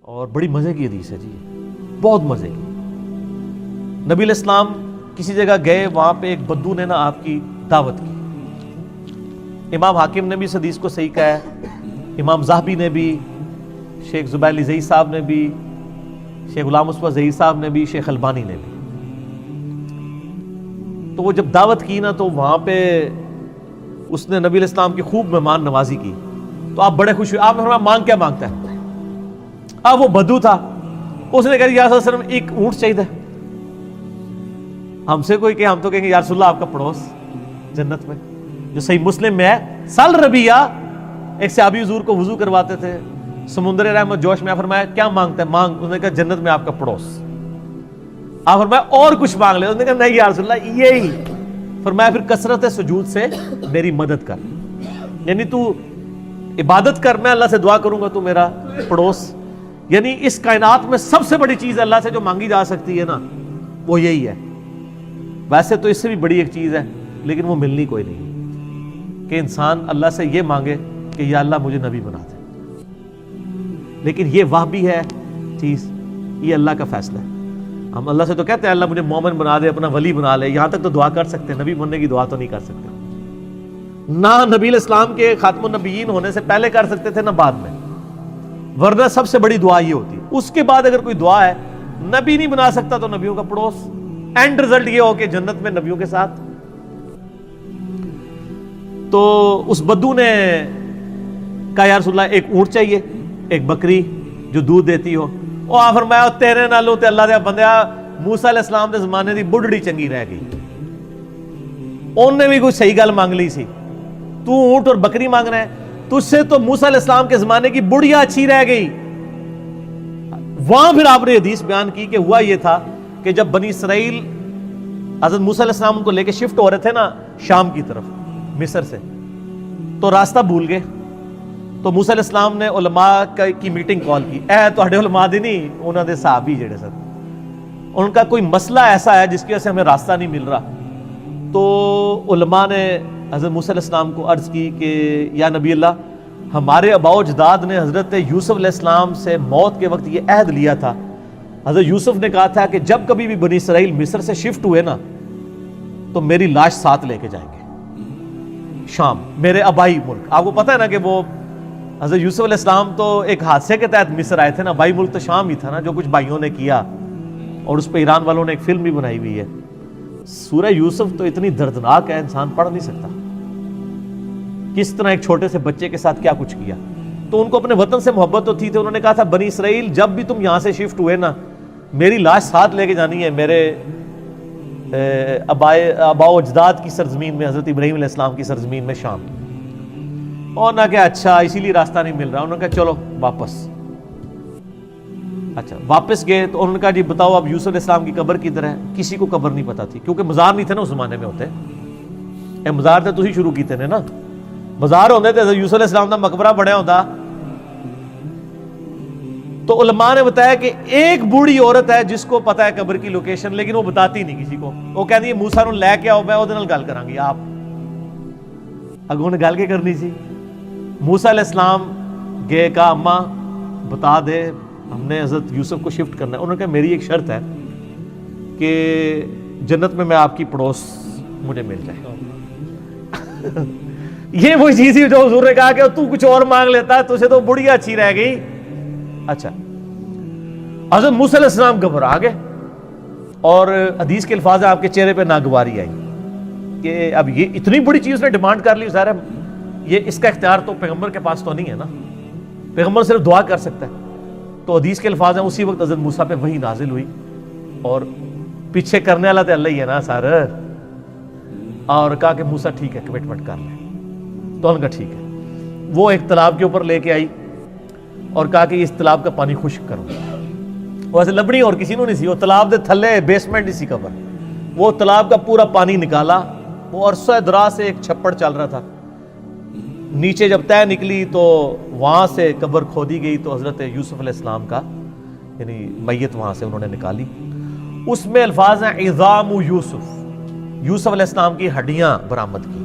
اور بڑی مزے کی حدیث ہے جی، بہت مزے کی۔ نبی علیہ السلام کسی جگہ گئے، وہاں پہ ایک بدو نے نا آپ کی دعوت کی۔ امام حاکم نے بھی اس حدیث کو صحیح کہا ہے، امام ذہبی نے بھی، شیخ زبیر زئی صاحب نے بھی، شیخ غلام مصطفیٰ زئی صاحب نے بھی، شیخ البانی نے بھی۔ تو وہ جب دعوت کی نا تو وہاں پہ اس نے نبی علیہ السلام کی خوب مہمان نوازی کی، تو آپ بڑے خوش ہوئے۔ آپ نے فرمایا مانگ کیا مانگتا ہے؟ اب وہ بدو تھا، اس نے کہا یا رسول اللہ صلی اللہ علیہ وسلم ایک اونٹ چاہیے۔ ہم سے کوئی کہ ہم تو کہیں گے یا رسول اللہ آپ کا پڑوس جنت میں، جو صحیح مسلم میں ہے، سل ربیہ ایک صحابی حضور کو وضو کرواتے تھے، سمندر رحمت جوش میں، فرمایا کیا مانگتا ہے؟ مانگ، اس نے کہا جنت میں آپ کا پڑوس۔ آپ فرمایا اور کچھ مانگ لے، اس نے کہا نہیں یا رسول اللہ یہی۔ فرمایا پھر کثرت سجود سے میری مدد کر، یعنی تو عبادت کر، میں اللہ سے دعا کروں گا تو میرا پڑوس۔ یعنی اس کائنات میں سب سے بڑی چیز اللہ سے جو مانگی جا سکتی ہے نا وہ یہی ہے۔ ویسے تو اس سے بھی بڑی ایک چیز ہے لیکن وہ ملنی کوئی نہیں، کہ انسان اللہ سے یہ مانگے کہ یا اللہ مجھے نبی بنا دے، لیکن یہ وہ بھی ہے چیز، یہ اللہ کا فیصلہ ہے۔ ہم اللہ سے تو کہتے ہیں اللہ مجھے مومن بنا دے، اپنا ولی بنا لے، یہاں تک تو دعا کر سکتے ہیں، نبی بننے کی دعا تو نہیں کر سکتے۔ نہ نبی علیہ السلام کے خاتم النبیین ہونے سے پہلے کر سکتے تھے نہ بعد میں، ورنہ سب سے بڑی دعا یہ ہوتی۔ اس کے بعد اگر کوئی دعا ہے نبی نہیں بنا سکتا تو نبیوں کا پڑوس، اینڈ رزلٹ یہ ہو کہ جنت میں نبیوں کے ساتھ۔ تو اس بدو نے کہا یا رسول اللہ ایک اونٹ چاہیے، ایک بکری جو دودھ دیتی ہو۔ وہ آ فرمایا تیرے نالوں تے اللہ دے بندیا موسیٰ علیہ السلام دے زمانے دی بڑھڑی چنگی رہ گئی، ان نے بھی کوئی صحیح گل مانگ لی سی، تو اونٹ اور بکری مانگ رہا ہے، تجھ سے تو موسیٰ علیہ السلام کے زمانے کی بڑھیا اچھی رہ گئی۔ وہاں پھر آپ نے حدیث بیان کی کہ ہوا یہ تھا کہ جب بنی اسرائیل حضرت موسیٰ علیہ السلام ان کو لے کے شفٹ ہو رہے تھے نا شام کی طرف مصر سے، تو راستہ بھول گئے، تو موسیٰ علیہ السلام نے علماء کی میٹنگ کال کی، اے تہاڈے علماء دی نہیں، انہاں دے صحابی جڑے سن، ان کا کوئی مسئلہ ایسا ہے جس کی وجہ سے ہمیں راستہ نہیں مل رہا۔ تو علماء نے حضرت موسیٰ علیہ السلام کو عرض کی کہ یا نبی اللہ، ہمارے آباء و اجداد نے حضرت یوسف علیہ السلام سے موت کے وقت یہ عہد لیا تھا، حضرت یوسف نے کہا تھا کہ جب کبھی بھی بنی اسرائیل مصر سے شفٹ ہوئے نا تو میری لاش ساتھ لے کے جائیں گے شام، میرے آبائی ملک۔ آپ کو پتہ ہے نا کہ وہ حضرت یوسف علیہ السلام تو ایک حادثے کے تحت مصر آئے تھے نا، آبائی ملک تو شام ہی تھا نا، جو کچھ بھائیوں نے کیا، اور اس پہ ایران والوں نے ایک فلم بھی بنائی ہوئی ہے۔ سورہ یوسف تو اتنی دردناک ہے انسان پڑھ نہیں سکتا، کس طرح ایک چھوٹے سے بچے کے ساتھ کیا کچھ کیا۔ تو ان کو اپنے وطن سے محبت تو تھی، انہوں نے کہا تھا بنی اسرائیل جب بھی تم یہاں سے شفٹ ہوئے نا میری لاش ساتھ لے کے جانی ہے میرے آباء و اجداد کی سرزمین میں، حضرت ابراہیم علیہ السلام کی سرزمین میں شام۔ اور نہ کہ اچھا اسی لیے راستہ نہیں مل رہا، انہوں نے کہا چلو واپس۔ اچھا واپس گئے تو انہوں نے کہا جی بتاؤ اب یوسف علیہ السلام کی قبر کدھر ہے؟ کسی کو قبر نہیں پتا تھی، کیونکہ مزار نہیں تھے نا اس زمانے میں ہوتے، اے مزار تے تسی شروع کیتے نے نا، مزار ہوندے تے یوسف علیہ السلام دا مقبرہ بڑھیا ہوندا۔ تو علماء نے بتایا کہ ایک بوڑھی عورت ہے جس کو پتا ہے قبر کی لوکیشن، لیکن وہ بتاتی نہیں کسی کو، وہ کہتی ہے موسیٰ نوں لے کے آؤ میں اودے نال گل کراں گی۔ آپ اگوں نے گل کے کرنی سی، موسیٰ علیہ السلام گئے، کہا اماں بتا دے ہم نے حضرت یوسف کو شفٹ کرنا ہے۔ انہوں نے کہا میری ایک شرط ہے کہ جنت میں آپ کی پڑوس مجھے مل جائے۔ یہ وہی چیز ہی جو حضور نے کہا کہ تو کچھ اور مانگ لیتا ہے، تجھے تو بڑھیا اچھی رہ گئی۔ اچھا حضرت موسیٰ علیہ السلام گھبرا گئے، اور حدیث کے الفاظ ہیں آپ کے چہرے پہ ناگواری آئی کہ اب یہ اتنی بڑی چیز نے ڈیمانڈ کر لی، ظاہر ہے یہ اس کا اختیار تو پیغمبر کے پاس تو نہیں ہے نا، پیغمبر صرف دعا کر سکتا ہے۔ تو حدیث کے الفاظ ہیں اسی وقت حضرت موسیٰ پہ وحی نازل ہوئی، اور پیچھے کرنے والا تو اللہ ہی ہے نا سر، اور کہا کہ موسیٰ ٹھیک ہے کمٹمنٹ کر لیں۔ تو انہوں نے کہا ٹھیک ہے، وہ ایک تالاب کے اوپر لے کے آئی اور کہا کہ اس تالاب کا پانی خشک کرو۔ ویسے لبنی اور کسی نے نہیں سی، وہ تالاب دے تھلے بیسمنٹ اسی قبر، وہ تالاب کا پورا پانی نکالا، وہ عرصہ دراز سے ایک چھپڑ چل رہا تھا، نیچے جب طے نکلی تو وہاں سے قبر کھودی گئی، تو حضرت یوسف علیہ السلام کا یعنی میت وہاں سے انہوں نے نکالی۔ اس میں الفاظ ہیں عظام یوسف، یوسف علیہ السلام کی ہڈیاں برآمد کی،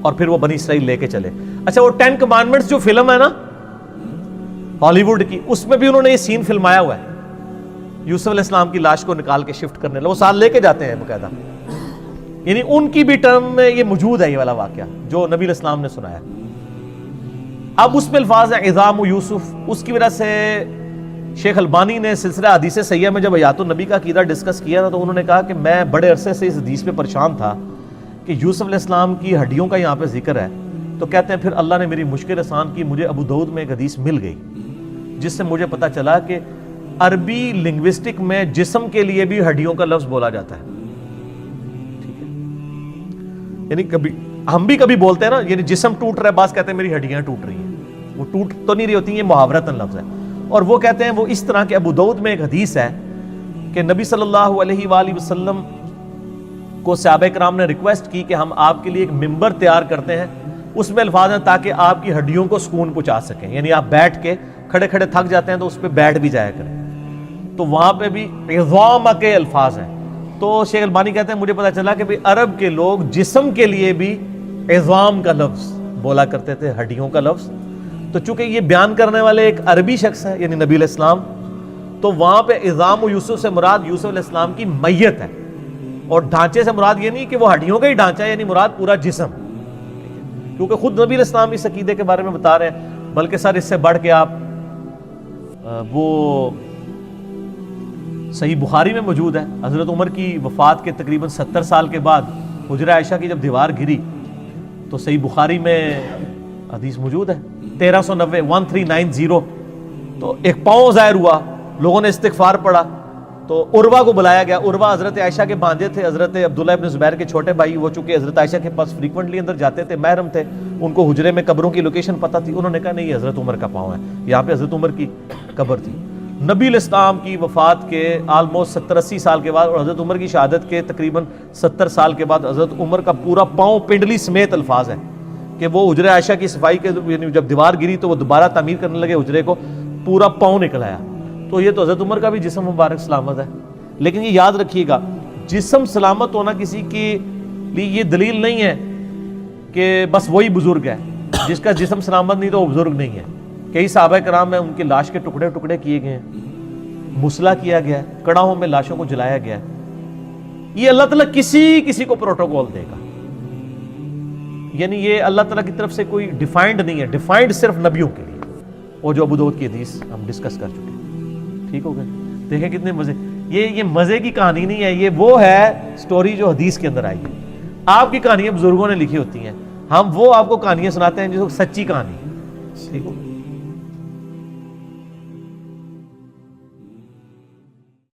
اور پھر وہ بنی اسرائیل لے کے چلے۔ اچھا وہ 10 کمانڈمنٹس جو فلم ہے نا، ہالی ووڈ کی، اس میں بھی انہوں نے یہ سین فلمایا ہوا ہے، یوسف علیہ السلام کی لاش کو نکال کے شفٹ کرنے، وہ ساتھ لے کے جاتے ہیں باقاعدہ، یعنی ان کی بھی ٹرم میں یہ موجود ہے، یہ والا واقعہ جو نبی علیہ السلام نے سنایا۔ اب اس میں الفاظ ہیں عظام یوسف، اس کی وجہ سے شیخ البانی نے سلسلہ حدیث صحیحہ میں جب حیات النبی کا عقیدہ ڈسکس کیا تھا تو انہوں نے کہا کہ میں بڑے عرصے سے اس حدیث پہ پریشان تھا کہ یوسف علیہ السلام کی ہڈیوں کا یہاں پہ ذکر ہے، تو کہتے ہیں پھر اللہ نے میری مشکل آسان کی، مجھے ابو داؤد میں ایک حدیث مل گئی جس سے مجھے پتہ چلا کہ عربی لنگوسٹک میں جسم کے لیے بھی ہڈیوں کا لفظ بولا جاتا ہے، ٹھیک ہے، یعنی کبھی ہم بھی کبھی بولتے ہیں نا، یعنی جسم ٹوٹ رہا ہے، بعض کہتے ہیں میری ہڈیاں ٹوٹ رہی ہیں، وہ ٹوٹ تو نہیں رہی ہوتی، یہ محاورتاً لفظ ہے، اور وہ کہتے ہیں وہ اس طرح کہ ابو داؤد میں ایک حدیث ہے کہ نبی صلی اللہ علیہ وآلہ وسلم کو صحابہ کرام نے ریکویسٹ کی کہ ہم آپ کے لیے ایک ممبر تیار کرتے ہیں، اس میں الفاظ ہیں تاکہ آپ کی ہڈیوں کو سکون پہنچا سکیں، یعنی آپ بیٹھ کے کھڑے کھڑے تھک جاتے ہیں تو اس پہ بیٹھ بھی جایا کریں، تو وہاں پہ بھی عظام کے الفاظ ہیں۔ تو شیخ البانی کہتے ہیں مجھے پتا چلا کہ عرب کے لوگ جسم کے لیے بھی عظام کا لفظ بولا کرتے تھے، ہڈیوں کا لفظ، تو چونکہ یہ بیان کرنے والے ایک عربی شخص ہے یعنی نبی علیہ السلام، تو وہاں پہ عظام و یوسف سے مراد یوسف علیہ السلام کی میت ہے، اور ڈھانچے سے مراد یہ نہیں کہ وہ ہڈیوں کا ہی ڈھانچہ ہے، یعنی مراد پورا جسم، کیونکہ خود نبی علیہ السلام اس عقیدے کے بارے میں بتا رہے ہیں، بلکہ سر اس سے بڑھ کے آپ وہ صحیح بخاری میں موجود ہے، حضرت عمر کی وفات کے تقریباً 70 سال کے بعد حجرہ عائشہ کی جب دیوار گری تو صحیح بخاری میں حدیث موجود ہے 1390 1390، تو ایک پاؤں ظاہر ہوا، لوگوں نے استغفار پڑھا تو عروہ کو بلایا گیا، عروہ حضرت عائشہ کے بانجے تھے، حضرت عبداللہ ابن زبیر کے چھوٹے بھائی، وہ چونکہ حضرت عائشہ کے پاس فریکوینٹلی اندر جاتے تھے، محرم تھے، ان کو حجرے میں قبروں کی لوکیشن پتہ تھی، انہوں نے کہا نہیں حضرت عمر کا پاؤں ہے، یہاں پہ حضرت عمر کی قبر تھی۔ نبی علیہ السلام کی وفات کے آلموسٹ 70-80 سال کے بعد اور حضرت عمر کی شہادت کے تقریباً 70 سال کے بعد حضرت عمر کا پورا پاؤں پنڈلی سمیت الفاظ ہے کہ وہ حجرہ عائشہ کی صفائی کے جب دیوار گری تو وہ دوبارہ تعمیر کرنے لگے حجرے کو، پورا پاؤں نکل آیا، تو یہ تو حضرت عمر کا بھی جسم مبارک سلامت ہے۔ لیکن یہ یاد رکھیے گا جسم سلامت ہونا کسی کے لیے یہ دلیل نہیں ہے کہ بس وہی بزرگ ہے، جس کا جسم سلامت نہیں تو وہ بزرگ نہیں ہے۔ کئی صحابہ کرام میں ان کی لاش کے ٹکڑے ٹکڑے کیے گئے ہیں، مسلح کیا گیا ہے، کڑاہوں میں لاشوں کو جلایا گیا ہے، یہ اللہ تعالیٰ کسی کو پروٹوکول دے گا، یعنی یہ اللہ تعالیٰ کی طرف سے کوئی ڈیفائنڈ نہیں ہے، ڈیفائنڈ صرف نبیوں کے لیے، وہ جو ابو داؤد کی حدیث ہم ڈسکس کر چکے ہیں، ٹھیک ہو گئے؟ دیکھیں کتنے مزے، یہ مزے کی کہانی نہیں ہے، یہ وہ ہے سٹوری جو حدیث کے اندر آئی ہے۔ آپ کی کہانیاں بزرگوں نے لکھی ہوتی ہیں، ہم وہ آپ کو کہانیاں سناتے ہیں جو سچی کہانی ہے، ٹھیک ہو؟